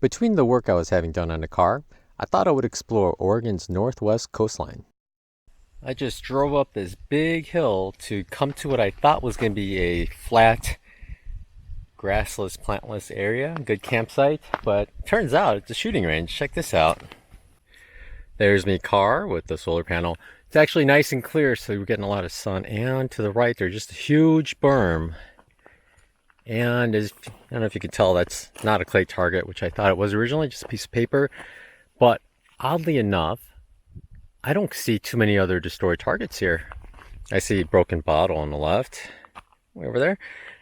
Between the work I was having done on the car, I thought I would explore Oregon's northwest coastline. I just drove up this big hill to come to what I thought was going to be a flat, grassless, plantless area, good campsite, but turns out it's a shooting range. Check this out. There's my car with the solar panel. It's actually nice and clear, so we're getting a lot of sun. And to the right, there's just a huge berm. And I don't know if you can tell, that's not a clay target, which I thought it was originally, just a piece of paper. But oddly enough, I don't see too many other destroyed targets here. I see a broken bottle on the left, way over there.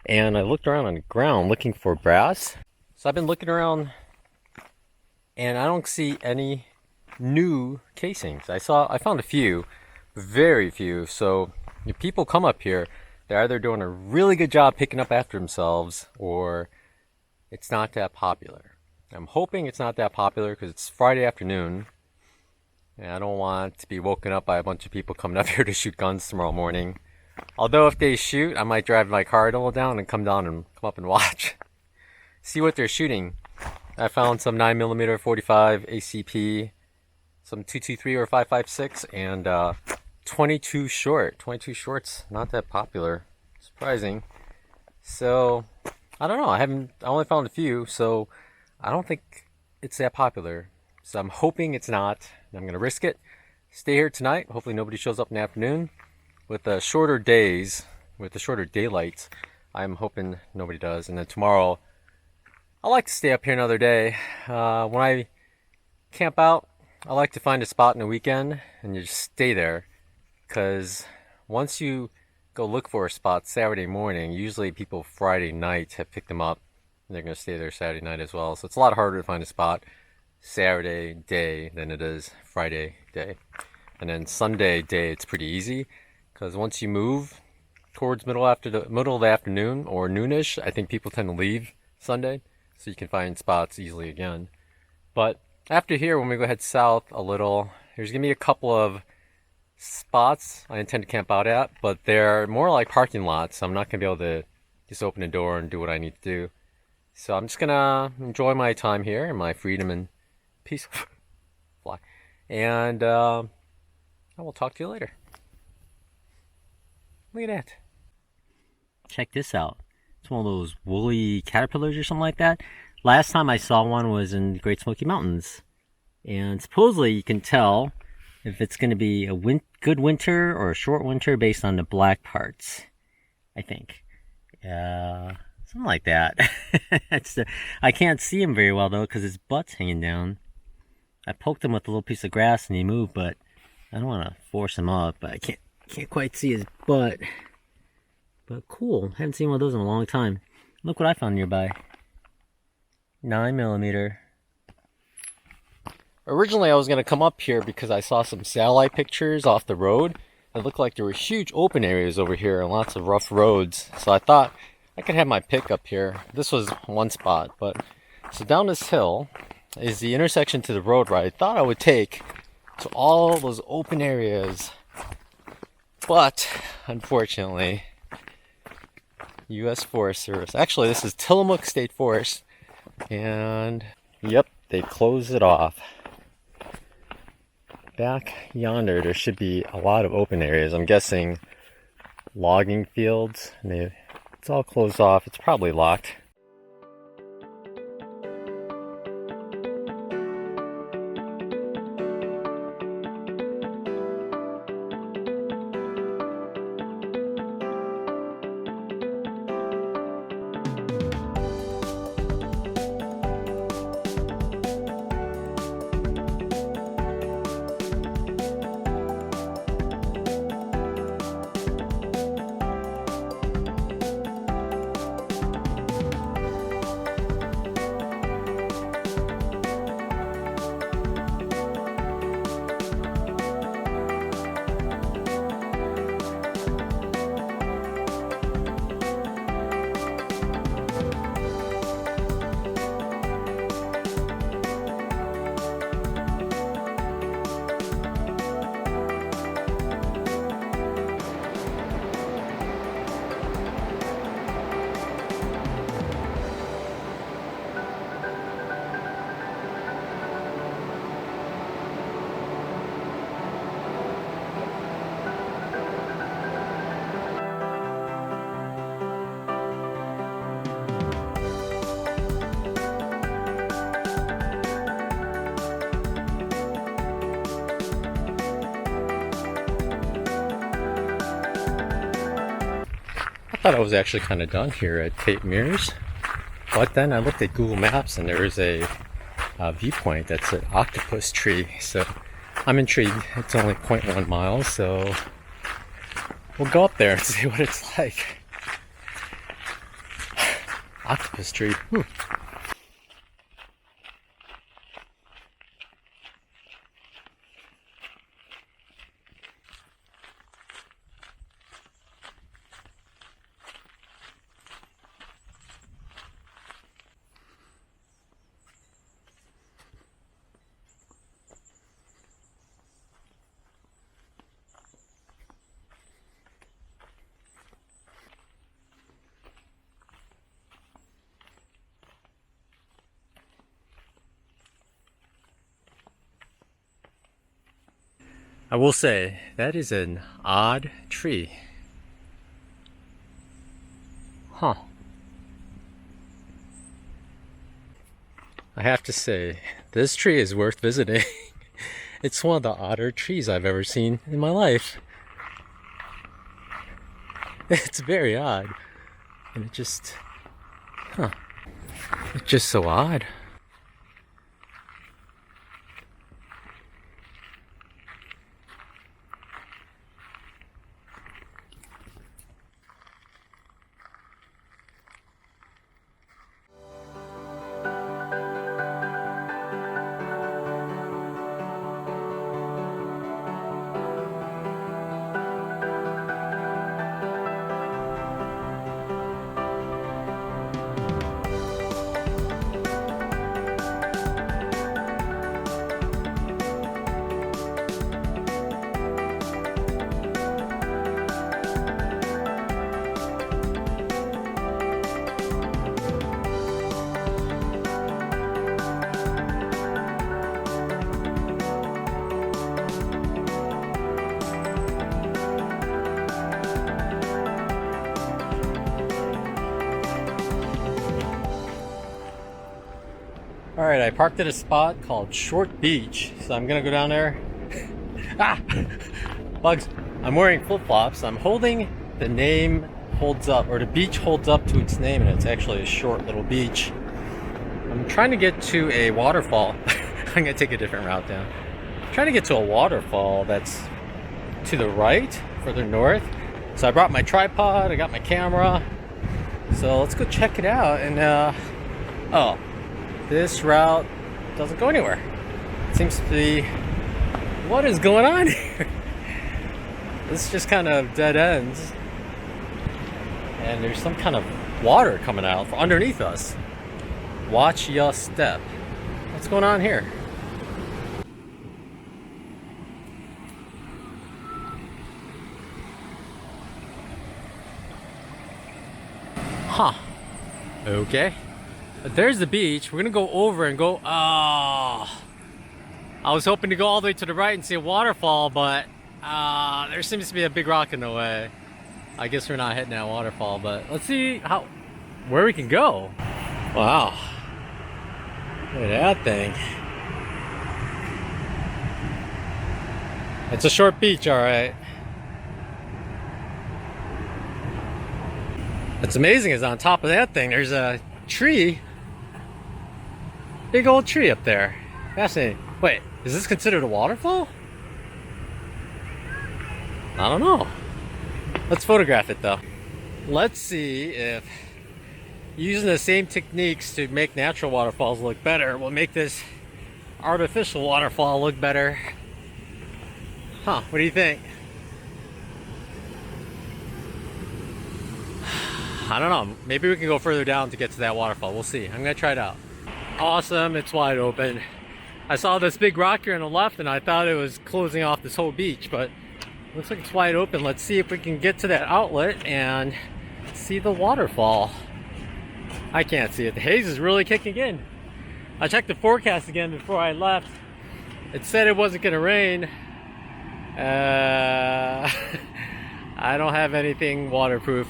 And I looked around on the ground looking for brass. So I've been looking around and I don't see any new casings. I found a few, very few. So if people come up here, they're either doing a really good job picking up after themselves or it's not that popular. I'm hoping it's not that popular because it's Friday afternoon and I don't want to be woken up by a bunch of people coming up here to shoot guns tomorrow morning. Although if they shoot, I might drive my car a little down and come down and come up and watch. See what they're shooting. I found some 9mm 45 ACP, some 223 or 5.56, and 22 short. 22 shorts, not that popular. Surprising. So, I don't know. I only found a few, so I don't think it's that popular. So I'm hoping it's not. I'm going to risk it. Stay here tonight. Hopefully nobody shows up in the afternoon. With the shorter days, with the shorter daylights, I'm hoping nobody does. And then tomorrow, I like to stay up here another day. When I camp out, I like to find a spot in the weekend and you just stay there. Because once you go look for a spot Saturday morning, usually people Friday night have picked them up. And they're going to stay there Saturday night as well. So it's a lot harder to find a spot Saturday day than it is Friday day. And then Sunday day, it's pretty easy. Because once you move towards middle of the afternoon or noonish, I think people tend to leave Sunday. So you can find spots easily again. But after here, when we go head south a little, there's going to be a couple of spots I intend to camp out at. But they're more like parking lots. So I'm not going to be able to just open the door and do what I need to do. So I'm just going to enjoy my time here and my freedom and peace. Fly. And I will talk to you later. Look at that. Check this out. It's one of those woolly caterpillars or something like that. Last time I saw one was in the Great Smoky Mountains. And supposedly you can tell if it's going to be a good winter or a short winter based on the black parts. I think. Something like that. I can't see him very well though because his butt's hanging down. I poked him with a little piece of grass and he moved, but I don't want to force him up. But I can't quite see his butt. But cool. Haven't seen one of those in a long time. Look what I found nearby. 9mm. Originally I was going to come up here because I saw some satellite pictures off the road. It looked like there were huge open areas over here and lots of rough roads. So I thought I could have my pick up here. This was one spot. But so down this hill is the intersection to the road where I thought I would take to all those open areas. But, unfortunately, U.S. Forest Service. Actually, this is Tillamook State Forest. And, yep, they closed it off. Back yonder, there should be a lot of open areas. I'm guessing logging fields. It's all closed off. It's probably locked. thought I was actually kind of done here at Cape Meares, but then I looked at Google Maps and there is a viewpoint that's at Octopus Tree, so I'm intrigued. It's only 0.1 miles, so we'll go up there and see what it's like. Octopus Tree. I will say, that is an odd tree. Huh. I have to say, this tree is worth visiting. It's one of the odder trees I've ever seen in my life. It's very odd. And it just... It's just so odd. Alright, I parked at a spot called Short Beach, so I'm gonna go down there. Ah! Bugs! I'm wearing flip-flops. I'm holding, the name holds up, or the beach holds up to its name, and it's actually a short little beach. I'm trying to get to a waterfall. I'm gonna take a different route down. I'm trying to get to a waterfall that's to the right, further north. So I brought my tripod, I got my camera. So let's go check it out, and oh. This route doesn't go anywhere. It seems to be... What is going on here? This just kind of dead ends. And there's some kind of water coming out from underneath us. Watch ya step. What's going on here? Huh. Okay. There's the beach. We're gonna go over and go. Oh, I was hoping to go all the way to the right and see a waterfall, but there seems to be a big rock in the way. I guess we're not hitting that waterfall, but let's see where we can go. Wow, look at that thing. It's a short beach, all right. What's amazing is on top of that thing, there's a tree. Big old tree up there. Fascinating. Wait, is this considered a waterfall? I don't know. Let's photograph it though. Let's see if using the same techniques to make natural waterfalls look better will make this artificial waterfall look better. Huh, what do you think? I don't know. Maybe we can go further down to get to that waterfall. We'll see. I'm gonna try it out. Awesome, it's wide open. I saw this big rock here on the left and I thought it was closing off this whole beach, but looks like it's wide open. Let's see if we can get to that outlet and see the waterfall. I can't see it. The haze is really kicking in. I checked the forecast again before I left. It said it wasn't gonna rain. I don't have anything waterproof.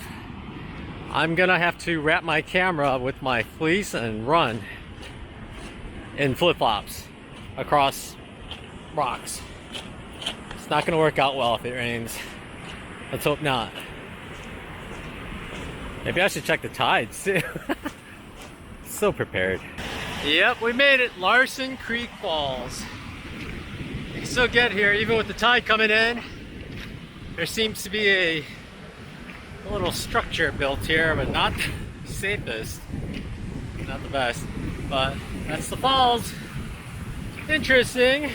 I'm gonna have to wrap my camera with my fleece and run in flip-flops across rocks. It's not gonna work out well if it rains. Let's hope not. Maybe I should check the tides too. So prepared. Yep, we made it. Larson Creek Falls. You can still get here even with the tide coming in. There seems to be a little structure built here, but not the safest. Not the best. But that's the falls. Interesting.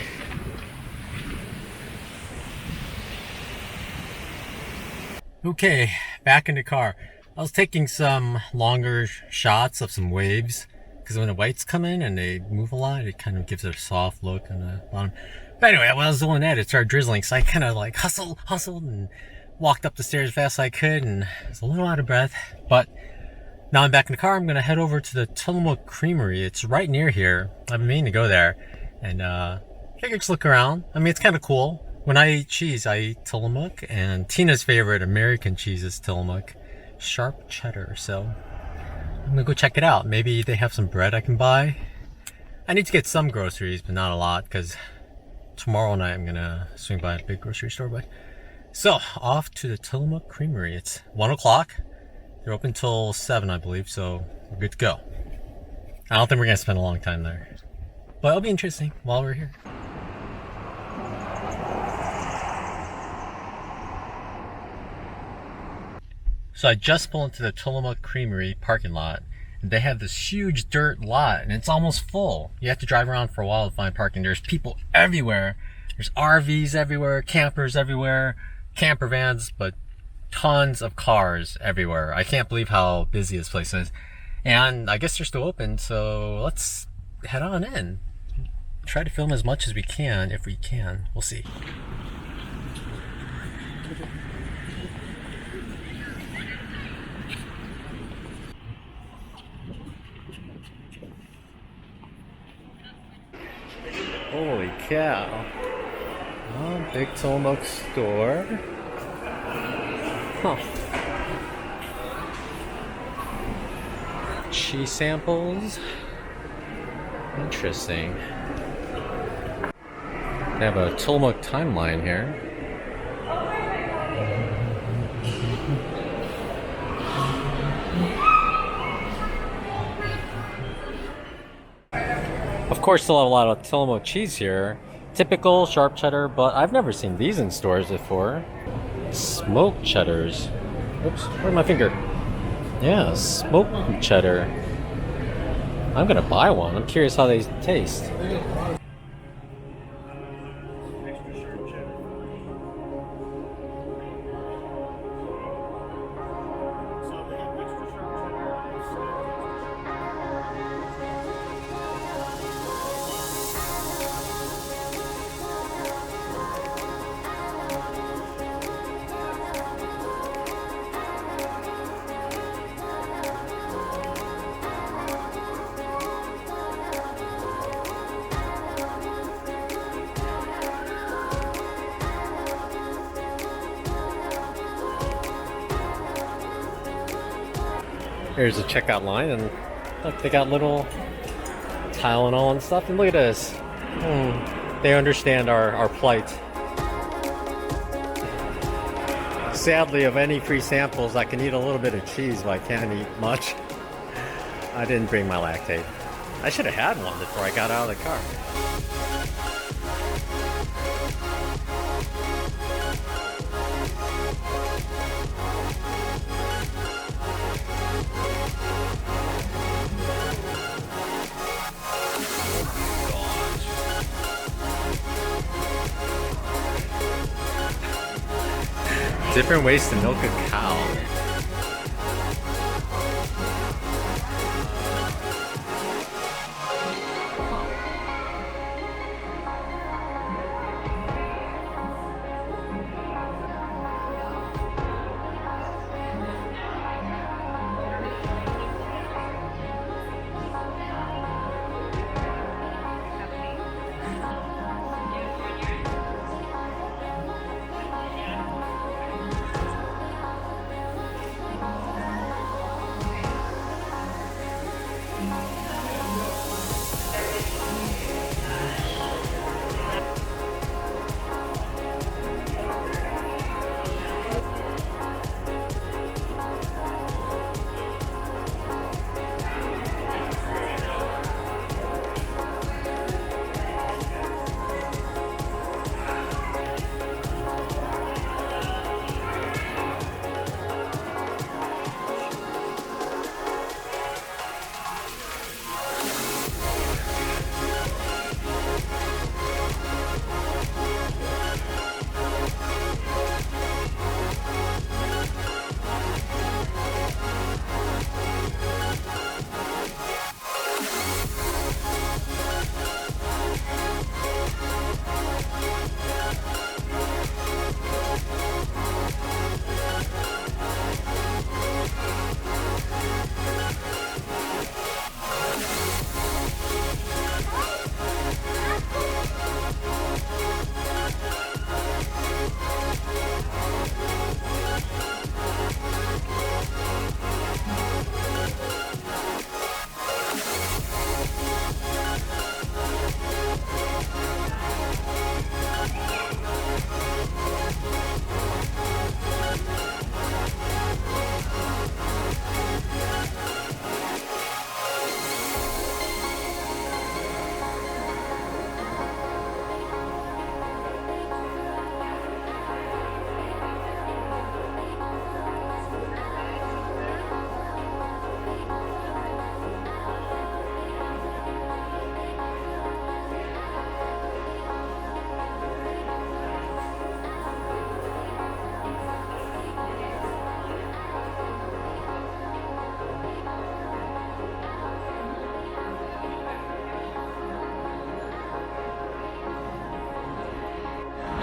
Okay, back in the car. I was taking some longer shots of some waves because when the whites come in and they move a lot, it kind of gives it a soft look on the bottom. But anyway, while I was doing that, it started drizzling, so I kind of like hustled and walked up the stairs as fast as I could, and I was a little out of breath. But now I'm back in the car. I'm going to head over to the Tillamook Creamery. It's right near here. I've been meaning to go there and figure just look around. I mean, it's kind of cool. When I eat cheese, I eat Tillamook, and Tina's favorite American cheese is Tillamook. Sharp cheddar, so I'm gonna go check it out. Maybe they have some bread I can buy. I need to get some groceries, but not a lot, because tomorrow night I'm gonna swing by a big grocery store. But so off to the Tillamook Creamery. It's 1 o'clock. They're open till 7, I believe, so we're good to go. I don't think we're gonna spend a long time there, but it'll be interesting while we're here. So I just pulled into the Tillamook Creamery parking lot, and they have this huge dirt lot, and it's almost full. You have to drive around for a while to find parking. There's people everywhere. There's RVs everywhere, campers everywhere, camper vans, but tons of cars everywhere. I can't believe how busy this place is. And I guess they're still open, so let's head on in. Try to film as much as we can, if we can. We'll see. Holy cow. Oh, big Tillamook store. Huh. Cheese samples. Interesting. They have a Tillamook timeline here. Of course, still have a lot of Tillamook cheese here. Typical sharp cheddar, but I've never seen these in stores before. Smoked cheddars. Oops, where's my finger? Yeah, smoked cheddar. I'm gonna buy one. I'm curious how they taste. Here's a checkout line, and look, they got little Tylenol and stuff. And look at this. They understand our plight. Sadly, of any free samples, I can eat a little bit of cheese, but I can't eat much. I didn't bring my lactate. I should have had one before I got out of the car. Different ways to milk a cow.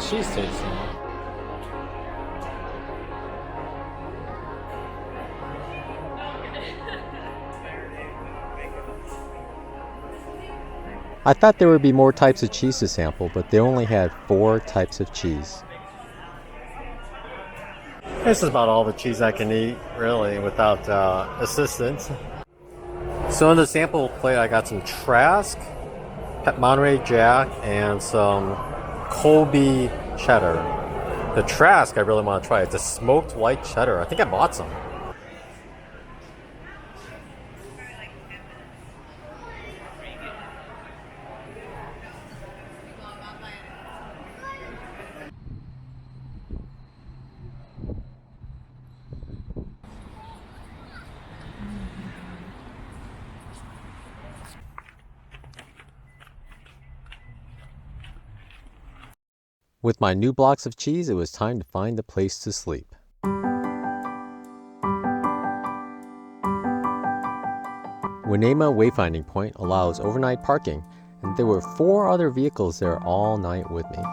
cheese tasting? I thought there would be more types of cheese to sample, but they only had 4 types of cheese. This is about all the cheese I can eat, really, without assistance. So in the sample plate, I got some Trask, Monterey Jack, and some Colby cheddar. The Trask I really want to try. It's a smoked white cheddar. I think I bought some. With my new blocks of cheese, it was time to find a place to sleep. Winema Wayfinding Point allows overnight parking, and there were 4 other vehicles there all night with me.